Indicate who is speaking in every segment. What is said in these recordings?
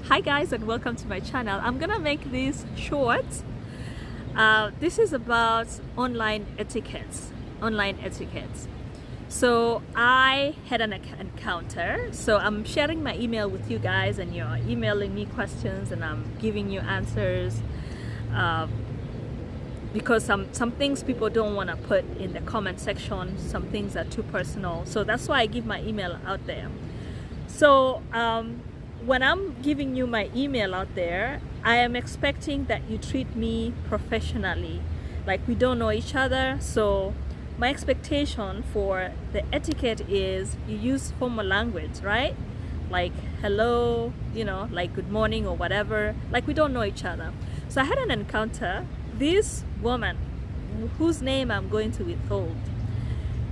Speaker 1: Hi guys, and welcome to my channel. I'm gonna make this short. This is about online etiquettes. So I had an encounter. So I'm sharing my email with you guys, and you're emailing me questions, and I'm giving you answers. Because some things people don't want to put in the comment section. Some things are too personal. So that's why I give my email out there. So when I'm giving you my email out there, I am expecting that you treat me professionally, like we don't know each other. So my expectation for the etiquette is you use formal language, right? Like hello, like good morning or whatever, like we don't know each other. So I had an encounter. This woman, whose name I'm going to withhold,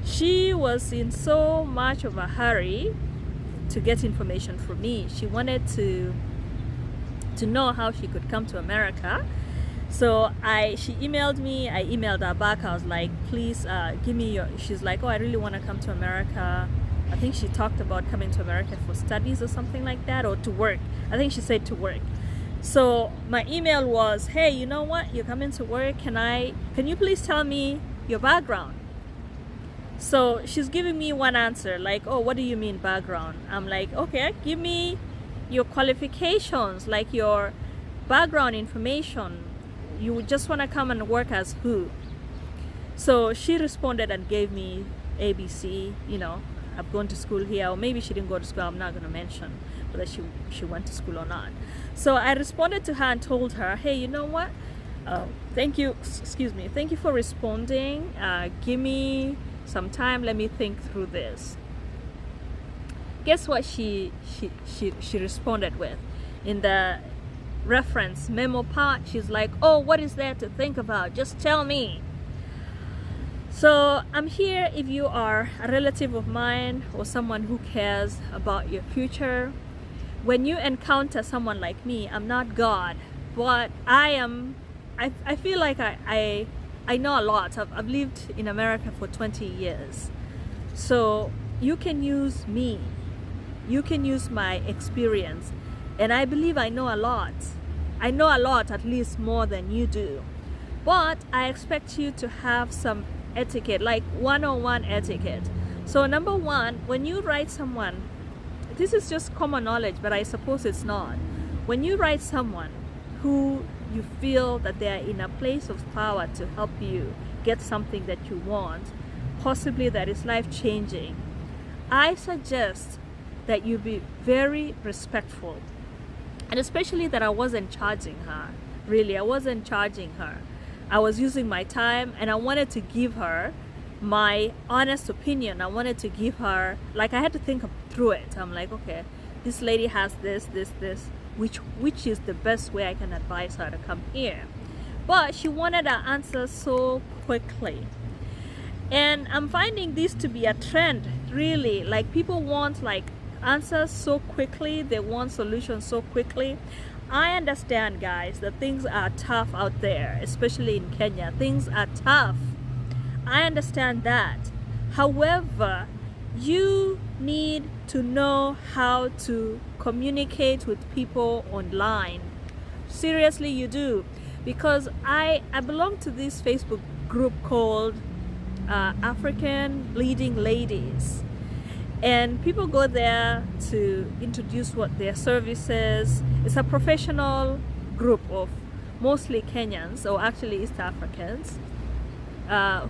Speaker 1: she was in so much of a hurry to get information from me. She wanted to know how she could come to America. So she emailed me, I emailed her back. I was like, please give me your, she's like, oh, I really want to come to America. I think she talked about coming to America for studies or something like that, or to work. I think she said to work. So my email was, hey, you know what, you're coming to work, can you please tell me your background? So she's giving me one answer, like, oh, what do you mean background? I'm like, okay, give me your qualifications, like your background information. You would just want to come and work as who? So she responded and gave me ABC, I've gone to school here, or maybe she didn't go to school. I'm not going to mention whether she went to school or not. So I responded to her and told her, hey, you know what? Thank you for responding. Give me some time. Let me think through this. Guess what she responded with? In the reference memo part, she's like, oh, what is there to think about? Just tell me. So I'm here if you are a relative of mine or someone who cares about your future. When you encounter someone like me, I'm not God, but I feel like I know a lot. I've lived in America for 20 years. So you can use me. You can use my experience. And I believe I know a lot. I know a lot, at least more than you do. But I expect you to have some etiquette, like one-on-one etiquette. So number one, when you write someone, this is just common knowledge, but I suppose it's not. When you write someone who you feel that they are in a place of power to help you get something that you want, possibly that is life-changing, I suggest that you be very respectful. And especially that I wasn't charging her. Really, I wasn't charging her. I was using my time, and I wanted to give her my honest opinion. I wanted to give her, like, I had to think through it. I'm like, okay, this lady has this, which is the best way I can advise her to come here. But she wanted an answer so quickly. And I'm finding this to be a trend, really. Like, people want answers so quickly. They want solutions so quickly. I understand, guys, that things are tough out there, especially in Kenya. Things are tough. I understand that. However, you need to know how to communicate with people online. Seriously, you do. Because I belong to this Facebook group called African Leading Ladies. And people go there to introduce what their services. It's a professional group of mostly Kenyans, or actually East Africans,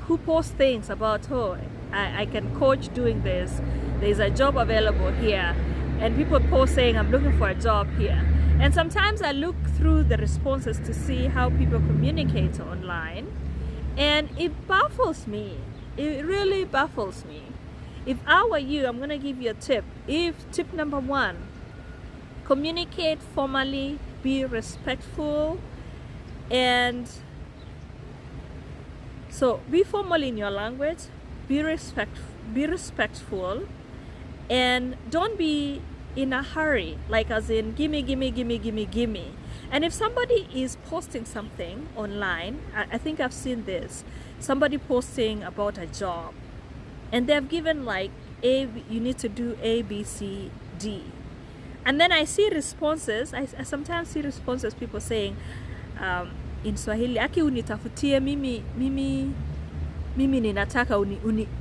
Speaker 1: who post things about, oh, I can coach doing this. There's a job available here. And people post saying, I'm looking for a job here. And sometimes I look through the responses to see how people communicate online. And it baffles me. It really baffles me. If I were you, I'm going to give you a tip. Tip number one, communicate formally, be respectful, and so be formal in your language, be respectful, and don't be in a hurry, like as in gimme. And if somebody is posting something online, I think I've seen this, somebody posting about a job, and they've given like you need to do A, B, C, D. And then I see responses. I sometimes see responses, people saying in Swahili, aki unitafutie mimi ninataka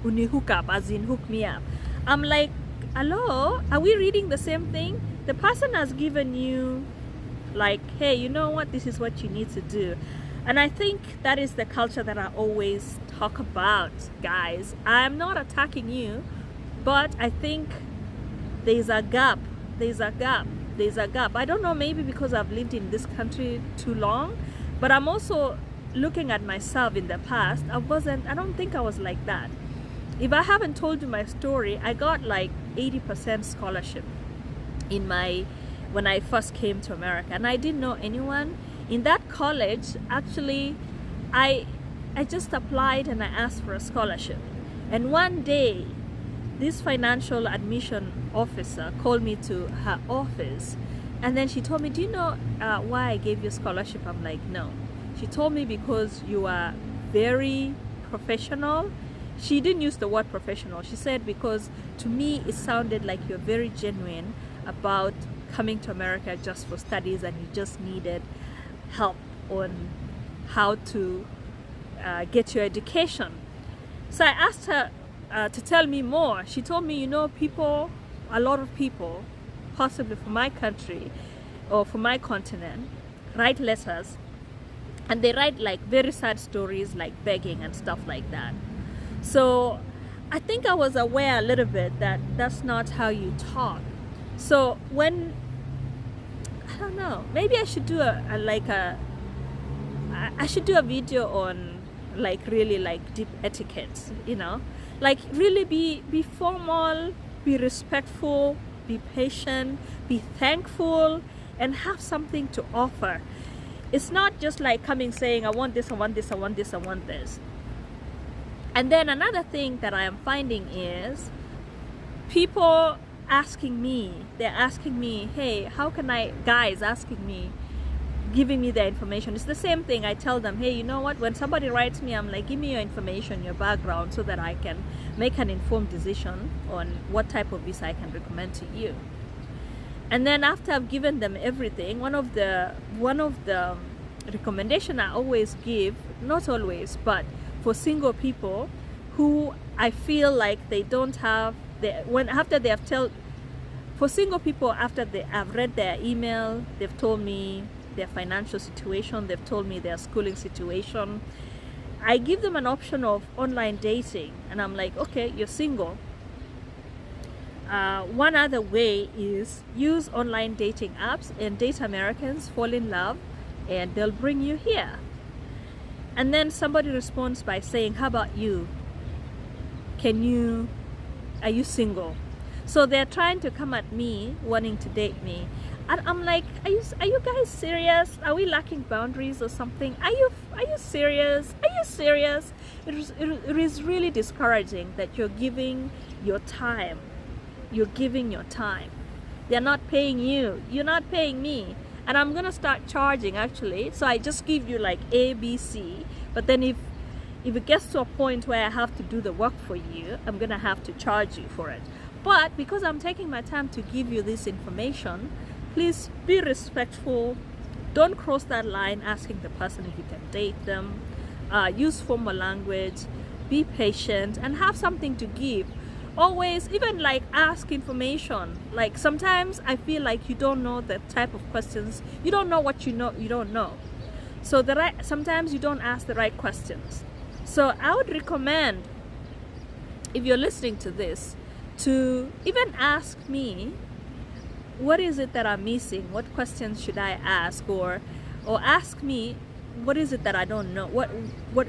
Speaker 1: uni hook up, as in hook me up. I'm like, hello, are we reading the same thing? The person has given you like, hey, you know what, this is what you need to do. And I think that is the culture that I always talk about, guys. I'm not attacking you, but I think there's a gap. I don't know, maybe because I've lived in this country too long, but I'm also looking at myself in the past. I don't think I was like that. If I haven't told you my story, I got like 80% scholarship when I first came to America, and I didn't know anyone in that college. Actually, I just applied and I asked for a scholarship, and one day this financial admission officer called me to her office, and then she told me, do you know why I gave you a scholarship? I'm like, no. She told me, because you are very professional. She didn't use the word professional. She said, because to me it sounded like you're very genuine about coming to America just for studies, and you just needed help on how to get your education. So I asked her to tell me more. She told me, you know, a lot of people, possibly from my country or from my continent, write letters, and they write like very sad stories, like begging and stuff like that. So I think I was aware a little bit that that's not how you talk. So when, I don't know, maybe I should do I should do a video on like really like deep etiquette, you know, like really be formal, be respectful, be patient, be thankful, and have something to offer. It's not just like coming saying, I want this, I want this, I want this, I want this. And then another thing that I am finding is people asking me, they're asking me, hey, how can I, guys asking me, giving me their information. It's the same thing. I tell them, hey, you know what, when somebody writes me, I'm like, give me your information, your background, so that I can make an informed decision on what type of visa I can recommend to you. And then after I've given them everything, one of the recommendation I always give, not always, but for single people who I feel like they don't have for single people, after I've read their email, they've told me their financial situation, they've told me their schooling situation, I give them an option of online dating. And I'm like, okay, you're single. One other way is use online dating apps and date Americans, fall in love, and they'll bring you here. And then somebody responds by saying, how about you? Are you single? So they're trying to come at me, wanting to date me. And I'm like, are you guys serious? Are we lacking boundaries or something? Are you serious? Are you serious? It is really discouraging that you're giving your time. You're giving your time. They're not paying you. You're not paying me. And I'm gonna start charging, actually. So I just give you like A, B, C. But then if it gets to a point where I have to do the work for you, I'm gonna have to charge you for it. But because I'm taking my time to give you this information, please be respectful. Don't cross that line asking the person if you can date them. Use formal language. Be patient and have something to give. Always, even like ask information. Like sometimes I feel like you don't know the type of questions. You don't know what you don't know. So sometimes you don't ask the right questions. So I would recommend, if you're listening to this, to even ask me, what is it that I'm missing? What questions should I ask? Or ask me, what is it that I don't know? What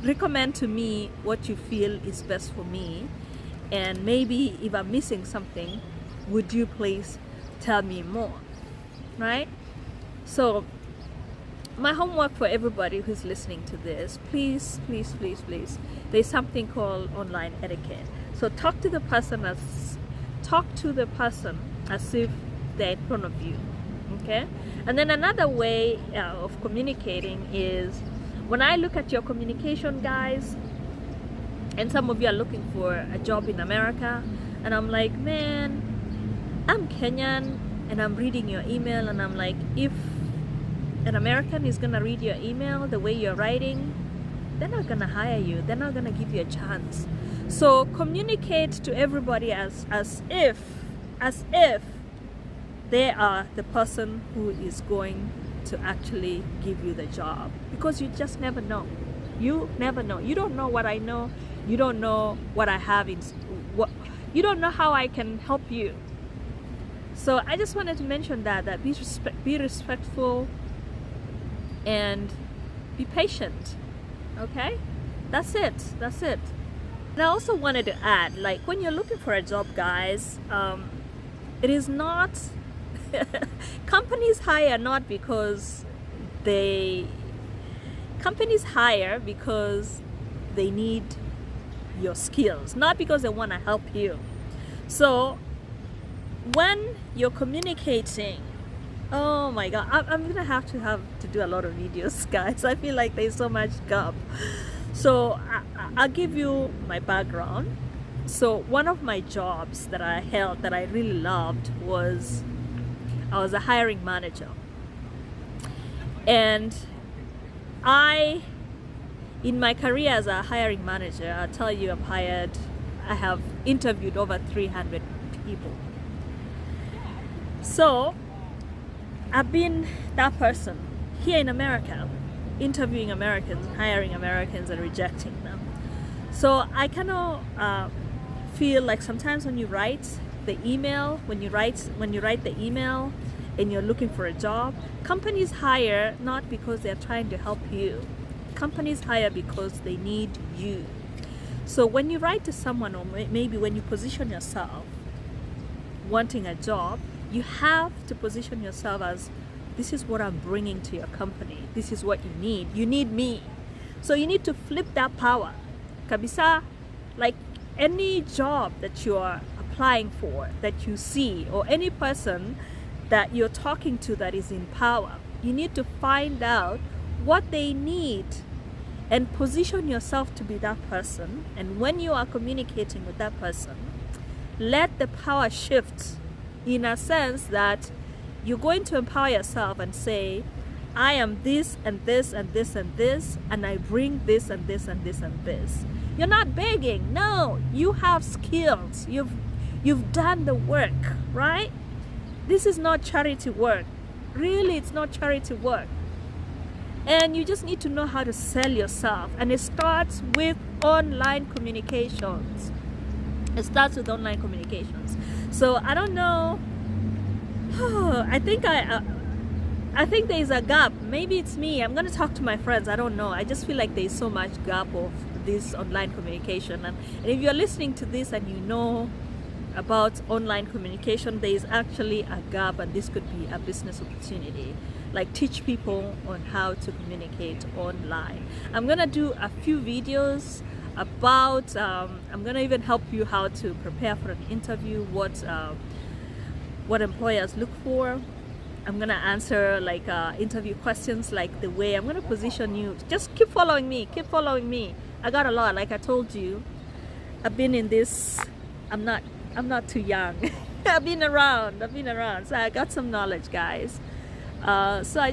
Speaker 1: recommend to me what you feel is best for me. And maybe if I'm missing something, would you please tell me more, right? So my homework for everybody who's listening to this, please, there's something called online etiquette. So talk to the person as if they're in front of you, okay? And then another way of communicating is, when I look at your communication, guys, and some of you are looking for a job in America, and I'm like, man, I'm Kenyan and I'm reading your email, and I'm like, if an American is gonna read your email the way you're writing, they're not gonna hire you. They're not gonna give you a chance. So communicate to everybody as if they are the person who is going to actually give you the job, because you just never know. You never know. You don't know what I know. You don't know what I have in what. You don't know how I can help you. So I just wanted to mention that be respectful and be patient. Okay, that's it. And I also wanted to add, like, when you're looking for a job, guys, it is not companies hire not because companies hire because they need your skills, not because they want to help you. So when you're communicating, oh my god, I'm gonna have to do a lot of videos, guys. I feel like there's so much gap. So I'll give you my background. So one of my jobs that I held that I really loved was I was a hiring manager, and in my career as a hiring manager, I'll tell you, I have interviewed over 300 people. So I've been that person here in America, interviewing Americans, hiring Americans, and rejecting them. So I kind of feel like sometimes when you write the email, when you write the email and you're looking for a job, companies hire not because they're trying to help you. Companies hire because they need you. So when you write to someone, or maybe when you position yourself wanting a job, you have to position yourself as, this is what I'm bringing to your company. This is what you need. You need me. So you need to flip that power. Kabisa, like any job that you are applying for, that you see, or any person that you're talking to that is in power, you need to find out what they need and position yourself to be that person. And when you are communicating with that person, let the power shift in a sense that you're going to empower yourself and say, I am this and this and this and this, and I bring this and this and this and this. You're not begging. No, you have skills. You've done the work, right? This is not charity work. Really, it's not charity work. And you just need to know how to sell yourself. And it starts with online communications. It starts with online communications. So I don't know. I think there's a gap. Maybe it's me. I'm going to talk to my friends. I don't know. I just feel like there's so much gap of this online communication. And if you're listening to this and you know about online communication, there is actually a gap, and this could be a business opportunity. Like, teach people on how to communicate online. I'm gonna do a few videos about I'm gonna even help you how to prepare for an interview, what employers look for. I'm gonna answer like interview questions, like the way I'm gonna position you. Just keep following me, I got a lot. Like I told you, I've been in this. I'm not too young. I've been around, so I got some knowledge, guys. So I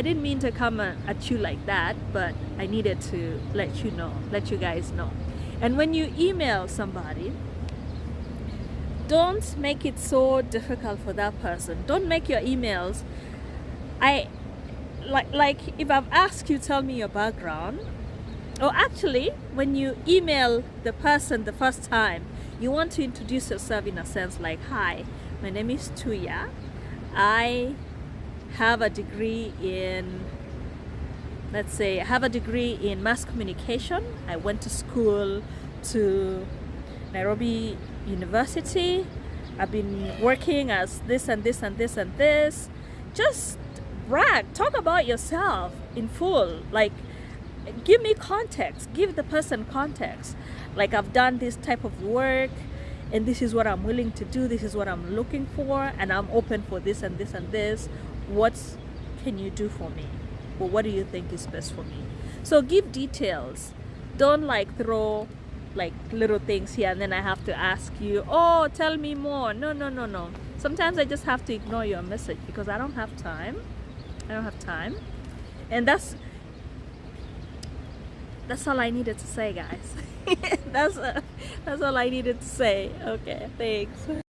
Speaker 1: didn't mean to come at you like that, but I needed to let you guys know. And when you email somebody, don't make it so difficult for that person. Don't make your emails, like if I've asked you, tell me your background, or actually when you email the person the first time, you want to introduce yourself in a sense like, hi, my name is Tuya. I have a degree in, let's say, I have a degree in mass communication. I went to school to Nairobi University. I've been working as this and this and this and this. Just brag, talk about yourself in full. Like, give me context, give the person context. Like, I've done this type of work, and this is what I'm willing to do, this is what I'm looking for, and I'm open for this and this and this. What can you do for me? Or what do you think is best for me? So give details. Don't like throw like little things here and then I have to ask you, oh, tell me more. No. Sometimes I just have to ignore your message because I don't have time. And that's all I needed to say, guys. That's all I needed to say. Okay, thanks.